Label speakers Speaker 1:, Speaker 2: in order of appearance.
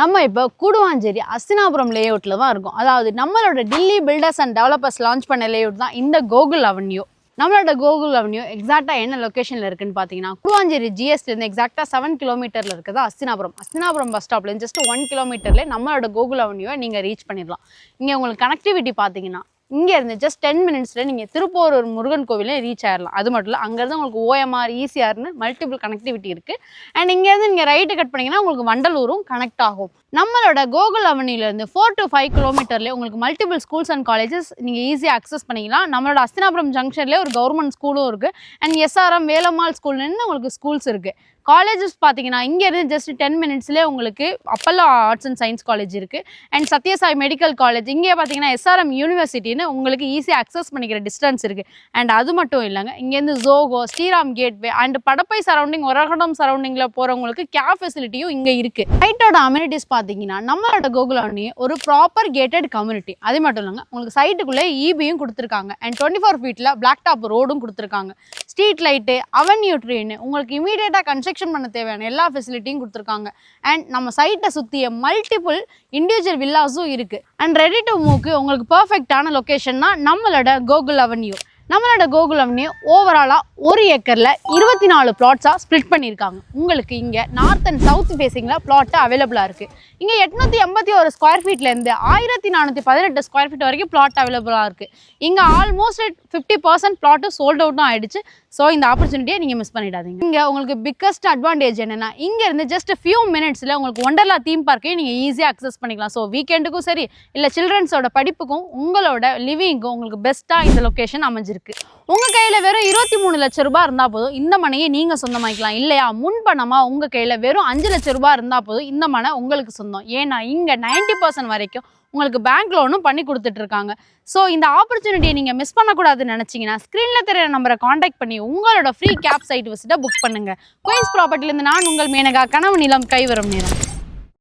Speaker 1: நம்ம இப்போ கூடுவாஞ்சேரி அஸ்தினாபுரம் லேஅவுட்டில் தான் இருக்கும். அதாவது நம்மளோட Delhi filters and developers launch பண்ண லேஅவுட் தான் இந்த கோகுல் அவென்யூ. நம்மளோட கோகுல் அவென்யூ எக்ஸாக்டாக என்ன லொக்கேஷனில் இருக்குன்னு பார்த்தீங்கன்னா, கூடுவாஞ்சேரி ஜிஎஸ்டிலேருந்து எக்ஸாக்டாக 7 கிலோமீட்டரில் இருக்குது அஸ்தினாபுரம் பஸ் ஸ்டாப்லேருந்து ஜஸ்ட் 1 கிலோமீட்டர்லேயே நம்மளோட கோகுல் அவென்யூவை நீங்கள் ரீச் பண்ணிடலாம். இங்கே உங்களுக்கு கனெக்டிவிட்டி பார்த்தீங்கன்னா இங்கேருந்து ஜஸ்ட் 10 மினிட்ஸில் நீங்கள் திருப்போரூர் முருகன் கோவிலே ரீச் ஆயிடலாம். அது மட்டும் இல்லை, அங்கேருந்து உங்களுக்கு ஓஎம்ஆர் ஈசிஆர்னு மல்டிபிள் கனெக்டிவிட்டி இருக்குது. அண்ட் இங்கேருந்து நீங்கள் ரைட்டு கட் பண்ணிங்கன்னா உங்களுக்கு வண்டலூரும் கனெக்ட் ஆகும். நம்மளோட கோகுல் அவென்யூலேருந்து 4 to 5 கிலோமீட்டர்லேயே உங்களுக்கு மல்டிபிள் ஸ்கூல்ஸ் அண்ட் காலேஜஸ் நீங்கள் ஈஸியாக அக்சஸ் பண்ணிக்கலாம். நம்மளோட அஸ்தினாபுரம் ஜங்ஷன்லேயே ஒரு கவர்மெண்ட் ஸ்கூலும் இருக்குது. அண்ட் எஸ்ஆர்எம் வேலம்மாள் ஸ்கூல்னு உங்களுக்கு ஸ்கூல்ஸ் இருக்குது. காலேஜஸ் பார்த்தீங்கன்னா இங்கேருந்து ஜஸ்ட் 10 மினிட்ஸ்லேயே உங்களுக்கு Apollo arts and science college இருக்குது. அண்ட் சத்யசாய் மெடிக்கல் காலேஜ் இங்கே பார்த்தீங்கன்னா எஸ்ஆர்எம் யூனிவர்சிட்டின்னு உங்களுக்கு ஈஸியாக அக்சஸ் பண்ணிக்கிற டிஸ்டன்ஸ் இருக்குது. அண்ட் அது மட்டும் இல்லைங்க, இங்கேருந்து Zoho, Sriram gateway and Padappai surrounding, Oragadam சரௌண்டிங்கில் போகிறவங்களுக்கு கேப் ஃபெசிலிட்டியும் இங்கே இருக்குது. சைட்டோட அம்யூனிட்டிஸ் பார்த்தீங்கன்னா நம்மளோட கோகுல் அவென்யூ ஒரு ப்ராப்பர் கேட்டட் கம்யூனிட்டி. அது மட்டும் இல்லைங்க, உங்களுக்கு சைட்டுக்குள்ளே ஈபியும் கொடுத்துருக்காங்க. அண்ட் 24 ஃபீட்டில் பிளாக் டாப் ரோடும் கொடுத்துருக்காங்க. ஸ்ட்ரீட் லைட்டு, அவென்யூ ட்ரீன்னு உங்களுக்கு இமீடியட்டாக கன்ஸ்ட்ரக்ஷன் பண்ண தேவையான எல்லா ஃபெசிலிட்டியும் கொடுத்துருக்காங்க. அண்ட் நம்ம சைட்டை சுற்றிய மல்டிபிள் இண்டிவிஜுவல் வில்லாஸும் இருக்குது. அண்ட் ரெடி டு மூவ்க்கு உங்களுக்கு பர்ஃபெக்டான லொக்கேஷன் தான் நம்மளோட கோகுல் அவென்யூ. நம்மளோட கோகுல் அவென்யூ ஓவராலாக 1 ஏக்கரில் 24 பிளாட்ஸாக ஸ்ப்ளிட் பண்ணியிருக்காங்க. உங்களுக்கு இங்கே நார்த் அண்ட் சவுத் ஃபேஸிங்கில் பிளாட்டு அவைலபிளாக இருக்குது. இங்கே 881 ஸ்கொயர் ஃபீட்லேருந்து 1418 ஸ்கொயர் ஃபீட் வரைக்கும் பிளாட் அவைலபிளாக இருக்குது. இங்கே ஆல்மோஸ்ட் 50% பிளாட்டு சோல்ட் அவுட்டும் ஆகிடுச்சு. ஸோ இந்த ஆப்பர்ச்சுனிட்டியை நீங்கள் மிஸ் பண்ணிடாதீங்க. இங்கே உங்களுக்கு பிக்கஸ்ட் அட்வான்டேஜ் என்னென்னா, இங்கேருந்து ஜஸ்ட் ஃபியூ மினிட்ஸில் உங்களுக்கு ஒண்டர்லா தீம் பார்க்கையும் நீங்கள் ஈஸியாக அக்சஸ் பண்ணிக்கலாம். ஸோ வீக்கெண்டுக்கும் சரி, இல்லை சில்ட்ரன்ஸோட படிப்புக்கும் உங்களோட லிவிங்க்கும் உங்களுக்கு பெஸ்ட்டாக இந்த லொக்கேஷன் அமைஞ்சிருக்கு. உங்கள் கையில் வெறும் 23 லட்ச ரூபாய் இருந்தால் போதும் இந்த மனையை நீங்கள் சொந்தமாக்கலாம். இல்லையா, முன்பணமாக உங்கள் கையில் வெறும் 5 லட்ச ரூபாய் இருந்தால் போதும் இந்த மனை உங்களுக்கு சொந்தம். ஏன்னா இங்கே 90% வரைக்கும் உங்களுக்கு பேங்க் லோனும் பண்ணி கொடுத்துட்ருக்காங்க. ஸோ இந்த ஆப்பர்ச்சுனிட்டியை நீங்கள் மிஸ் பண்ணக்கூடாதுன்னு நினச்சிங்கன்னா ஸ்க்ரீனில் தெரிய நம்பரை காண்டாக்ட் பண்ணி உங்களோட ஃப்ரீ கேப் சைட் விசிட்டை புக் பண்ணுங்கள். குயின்ஸ் ப்ராப்பர்ட்டிலேருந்து நான் உங்கள் மேனகா. கனவு நிலம் கைவரும் நேரம்.